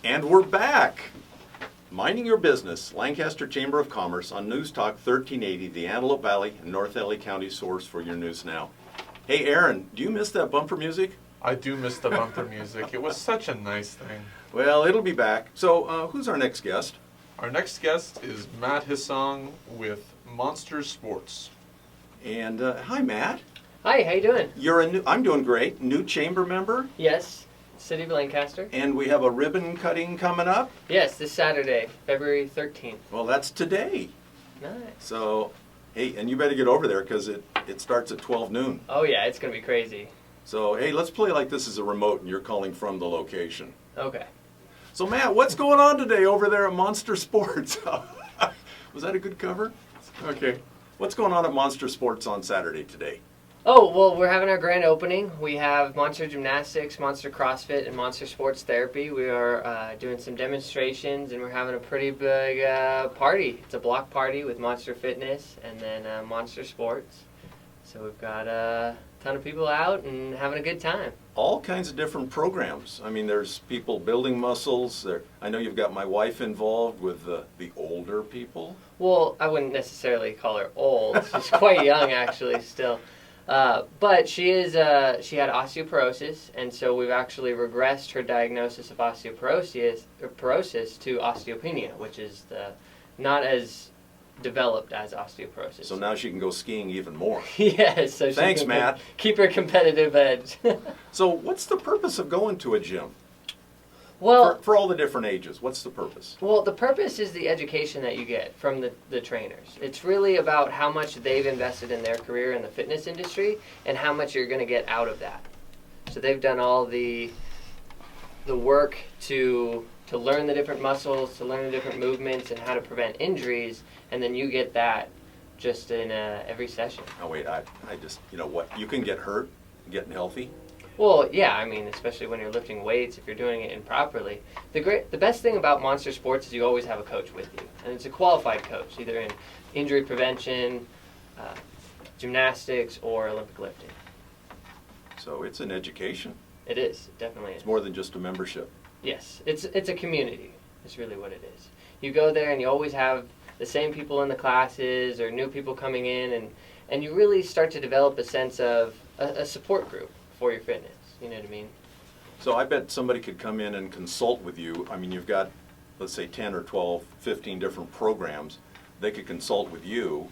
And we're back. Minding your business, Lancaster Chamber of Commerce on News Talk 1380, the Antelope Valley and North LA County source for your news now. Hey Aaron, do you miss that bumper music? I do miss the bumper music. It was such a nice thing. Well, it'll be back. So, who's our next guest? Our next guest is Matt Hissong with Monster Sports. And hi, Matt. Hi, how you doing? I'm doing great. New chamber member. Yes, City of Lancaster. And we have a ribbon cutting coming up. Yes, this Saturday, February 13th. Well, that's today. Nice. So, hey, and you better get over there because it starts at 12 noon. Oh yeah, it's going to be crazy. So, hey, let's play like this is a remote and you're calling from the location. Okay. So, Matt, what's going on today over there at Monster Sports? Was that a good cover? Okay. What's going on at Monster Sports on Saturday today? Oh, well, we're having our grand opening. We have Monster Gymnastics, Monster CrossFit, and Monster Sports Therapy. We are doing some demonstrations, and we're having a pretty big party. It's a block party with Monster Fitness and then Monster Sports. So we've got a ton of people out and having a good time. All kinds of different programs. I mean, there's people building muscles. I know you've got my wife involved with the older people. Well, I wouldn't necessarily call her old. She's quite young, actually, still. But she had osteoporosis, and so we've actually regressed her diagnosis of osteoporosis to osteopenia, which is not as developed as osteoporosis. So now she can go skiing even more. Yes. So Thanks, Matt. Keep her competitive edge. So what's the purpose of going to a gym? Well, for all the different ages, what's the purpose? Well, the purpose is the education that you get from the trainers. It's really about how much they've invested in their career in the fitness industry and how much you're going to get out of that. So they've done all the work to learn the different muscles, to learn the different movements and how to prevent injuries, and then you get that just in every session. Oh wait, I just, you know what, you can get hurt getting healthy. Well, yeah, I mean, especially when you're lifting weights, if you're doing it improperly. The best thing about Monster Sports is you always have a coach with you, and it's a qualified coach, either in injury prevention, gymnastics, or Olympic lifting. So it's an education. It is, it definitely is. It's more than just a membership. Yes, it's a community. It's really what it is. You go there and you always have the same people in the classes or new people coming in, and you really start to develop a sense of a support group for your fitness, you know what I mean? So I bet somebody could come in and consult with you. I mean, you've got, let's say, 10 or 12, 15 different programs. They could consult with you,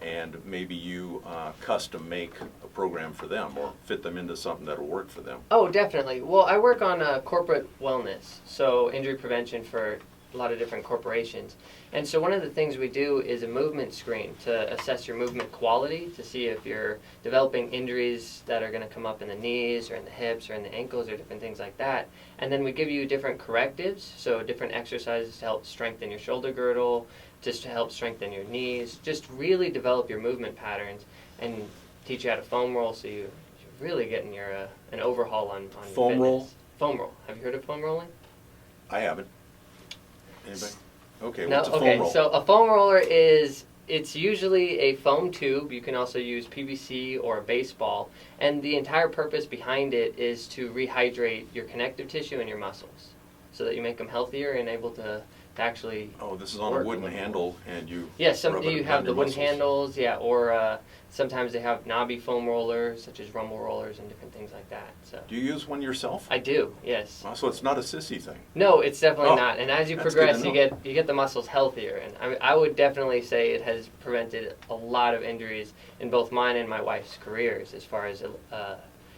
and maybe you custom make a program for them or fit them into something that'll work for them. Oh, definitely. Well, I work on corporate wellness, so injury prevention for a lot of different corporations. And so one of the things we do is a movement screen to assess your movement quality, to see if you're developing injuries that are going to come up in the knees or in the hips or in the ankles or different things like that. And then we give you different correctives, so different exercises to help strengthen your shoulder girdle, just to help strengthen your knees, just really develop your movement patterns and teach you how to foam roll, so you're really getting your an overhaul on your foam fitness. roll? Foam roll. Have you heard of foam rolling? I haven't. Anybody? Okay, No? what's a foam Okay, roll? so a foam roller it's usually a foam tube. You can also use PVC or a baseball. And the entire purpose behind it is to rehydrate your connective tissue and your muscles so that you make them healthier and able to actually this is on a wooden handle, and you Yes, rub it you around have the your wooden muscles. handles, yeah, or sometimes they have knobby foam rollers, such as rumble rollers and different things like that. So Do you use one yourself? I do, yes. So it's not a sissy thing. No, it's definitely not. And as you that's progress, good to you get the muscles healthier. And I would definitely say it has prevented a lot of injuries in both mine and my wife's careers as far as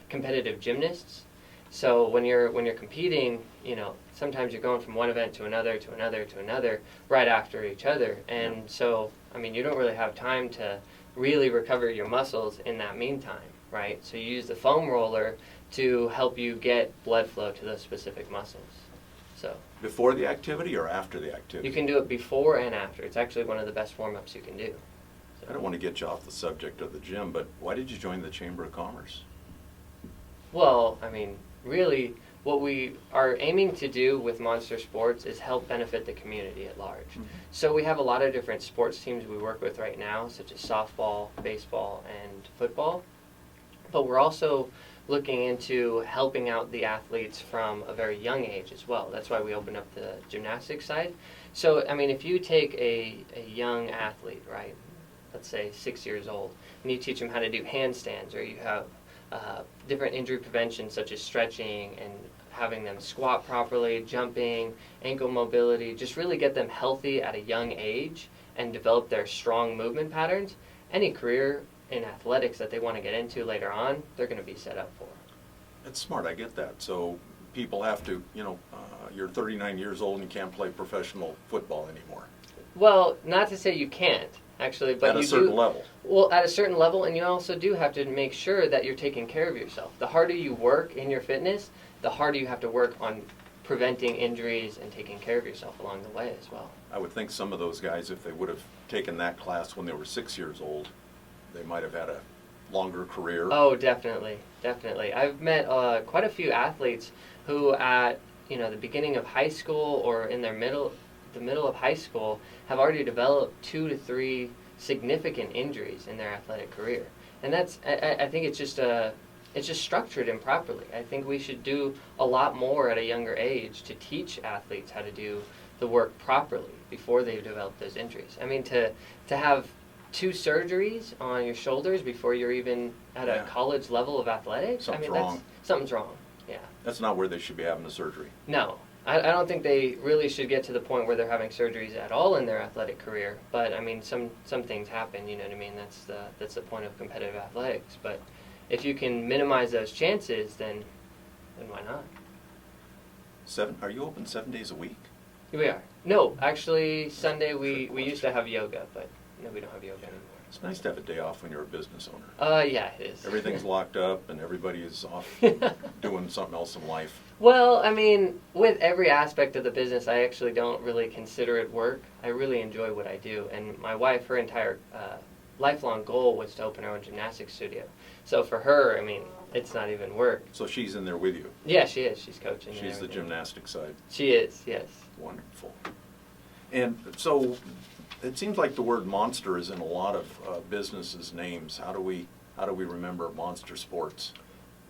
competitive gymnasts. So when you're competing, you know, sometimes you're going from one event to another to another to another right after each other. And so, I mean, you don't really have time to really recover your muscles in that meantime, right? So you use the foam roller to help you get blood flow to those specific muscles. So Before the activity or after the activity? you can do it before and after. It's actually one of the best warm-ups you can do. So. I don't want to get you off the subject of the gym, but why did you join the Chamber of Commerce? Well, I mean, really, what we are aiming to do with Monster Sports is help benefit the community at large. Mm-hmm. So we have a lot of different sports teams we work with right now, such as softball, baseball, and football. But we're also looking into helping out the athletes from a very young age as well. That's why we opened up the gymnastics side. So, I mean, if you take a young athlete, right, let's say 6 years old, and you teach them how to do handstands, or you have different injury prevention such as stretching and having them squat properly, jumping, ankle mobility, just really get them healthy at a young age and develop their strong movement patterns, any career in athletics that they want to get into later on, they're going to be set up for. It's smart, I get that. So people have to, you're 39 years old and you can't play professional football anymore. Well, not to say you can't, actually, but At a you certain do, level. Well, at a certain level, and you also do have to make sure that you're taking care of yourself. The harder you work in your fitness, the harder you have to work on preventing injuries and taking care of yourself along the way as well. I would think some of those guys, if they would have taken that class when they were 6 years old, they might have had a longer career. Oh, definitely, definitely. I've met quite a few athletes who at the beginning of high school or in the middle of high school have already developed 2 to 3 significant injuries in their athletic career, and I think it's just structured improperly. I think we should do a lot more at a younger age to teach athletes how to do the work properly before they've developed those injuries. I mean, to have 2 surgeries on your shoulders before you're even at a college level of athletics, Something's wrong. Something's wrong, yeah. That's not where they should be having the surgery. No, I don't think they really should get to the point where they're having surgeries at all in their athletic career. But I mean, some things happen. You know what I mean? That's the point of competitive athletics. But if you can minimize those chances, then why not? Are you open 7 days a week? Here we are. No, actually, Sunday we used to have yoga, but no, we don't have yoga anymore. It's nice to have a day off when you're a business owner. Yeah, it is. Everything's locked up and everybody is off doing something else in life. Well, I mean, with every aspect of the business, I actually don't really consider it work. I really enjoy what I do. And my wife, her entire lifelong goal was to open her own gymnastics studio. So for her, I mean, it's not even work. So she's in there with you. Yeah, she is. She's coaching. She's the gymnastics side. She is, yes. Wonderful. And so it seems like the word monster is in a lot of businesses' names. How do we remember Monster Sports?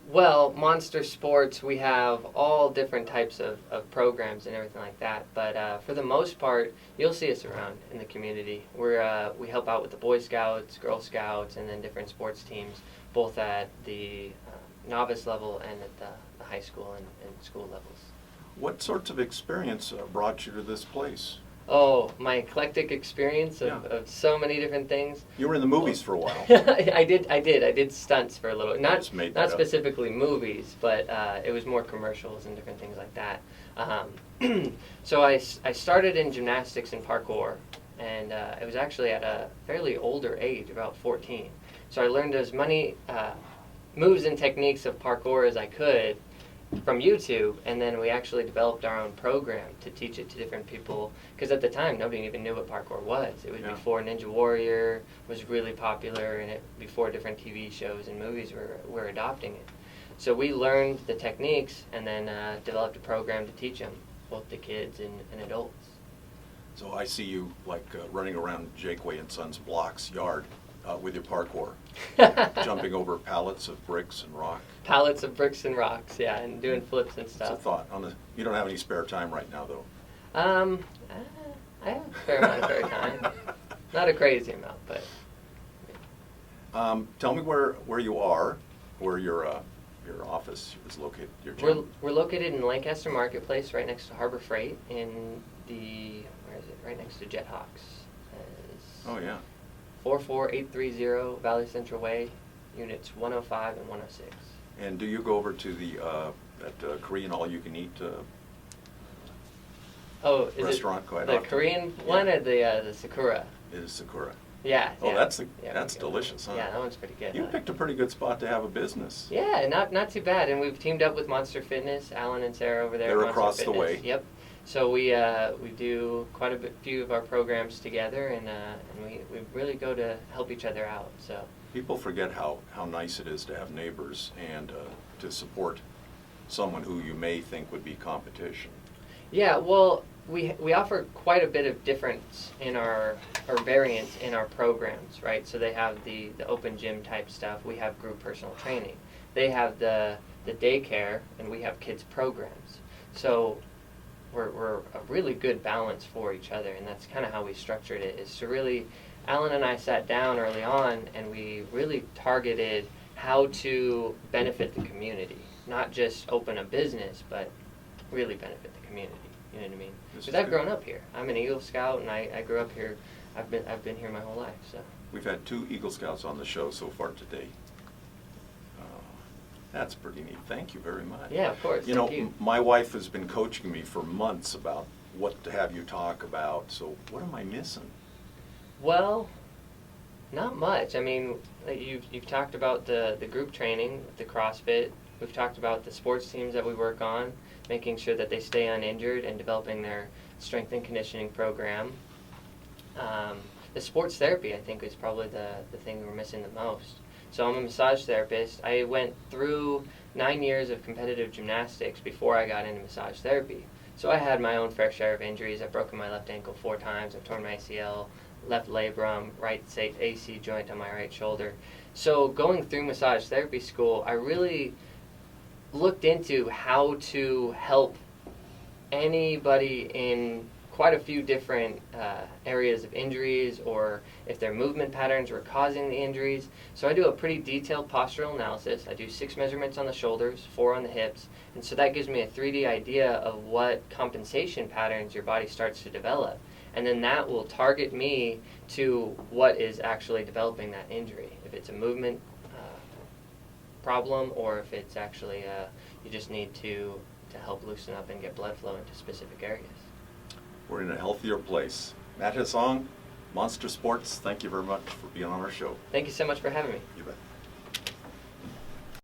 Well, Monster Sports, we have all different types of programs and everything like that. But for the most part, you'll see us around in the community. We help out with the Boy Scouts, Girl Scouts, and then different sports teams, both at the novice level and at the high school and school levels. What sorts of experience brought you to this place? Oh, my eclectic experience of so many different things. You were in the movies for a while. I did stunts for a little. Not specifically movies, but it was more commercials and different things like that. So I started in gymnastics and parkour, and it was actually at a fairly older age, about 14. So I learned as many moves and techniques of parkour as I could from YouTube, and then we actually developed our own program to teach it to different people, because at the time nobody even knew what parkour was. It was before Ninja Warrior was really popular, and before different TV shows and movies were adopting it. So we learned the techniques and then developed a program to teach them, both the kids and adults. So I see you running around Jakeway and Sons Block's yard with your parkour, jumping over pallets of bricks and rock. Pallets of bricks and rocks, yeah, and doing flips and stuff. It's a thought. You don't have any spare time right now, though. I have a fair amount of spare time. Not a crazy amount, but. Tell me where you are, where your office is located. Your gym. We're located in Lancaster Marketplace, right next to Harbor Freight, in where is it? Right next to Jethawks. Oh yeah. 44830 Valley Central Way, units 105 and 106. And do you go over to that Korean all-you-can-eat restaurant quite the often? Korean one or the Sakura? It is Sakura. Yeah. Oh, yeah. that's delicious, huh? Yeah, that one's pretty good. You picked a pretty good spot to have a business. Yeah, not too bad. And we've teamed up with Monster Fitness, Alan and Sarah over there. They're at across Monster the way. Yep. So we do quite a few of our programs together, and we really go to help each other out. So people forget how nice it is to have neighbors and to support someone who you may think would be competition. Yeah, well, we offer quite a bit of difference in or variance in our programs, right? So they have the open gym type stuff. We have group personal training. they have the daycare, and we have kids programs. So we're a really good balance for each other, and that's kind of how we structured it. Is to really, Alan and I sat down early on, and we really targeted how to benefit the community, not just open a business, but really benefit the community. You know what I mean? This Because is I've good. grown up here. I'm an Eagle Scout, and I grew up here. I've been here my whole life. So We've had 2 Eagle Scouts on the show so far today. That's pretty neat. Thank you very much. yeah, of course. You know, Thank you. my wife has been coaching me for months about what to have you talk about. So what am I missing? Well, not much. I mean, you've talked about the group training, the CrossFit. We've talked about the sports teams that we work on, making sure that they stay uninjured and developing their strength and conditioning program. The sports therapy, I think, is probably the thing we're missing the most. So I'm a massage therapist. I went through 9 years of competitive gymnastics before I got into massage therapy. So I had my own fair share of injuries. I've broken my left ankle 4 times. I've torn my ACL, left labrum, right AC joint on my right shoulder. So going through massage therapy school, I really looked into how to help anybody in quite a few different areas of injuries, or if their movement patterns were causing the injuries. So I do a pretty detailed postural analysis. I do 6 measurements on the shoulders, 4 on the hips, and so that gives me a 3D idea of what compensation patterns your body starts to develop. And then that will target me to what is actually developing that injury. If it's a movement problem, or if it's actually you just need to help loosen up and get blood flow into specific areas. We're in a healthier place. Matt Hissong, Monster Sports, thank you very much for being on our show. Thank you so much for having me. You bet.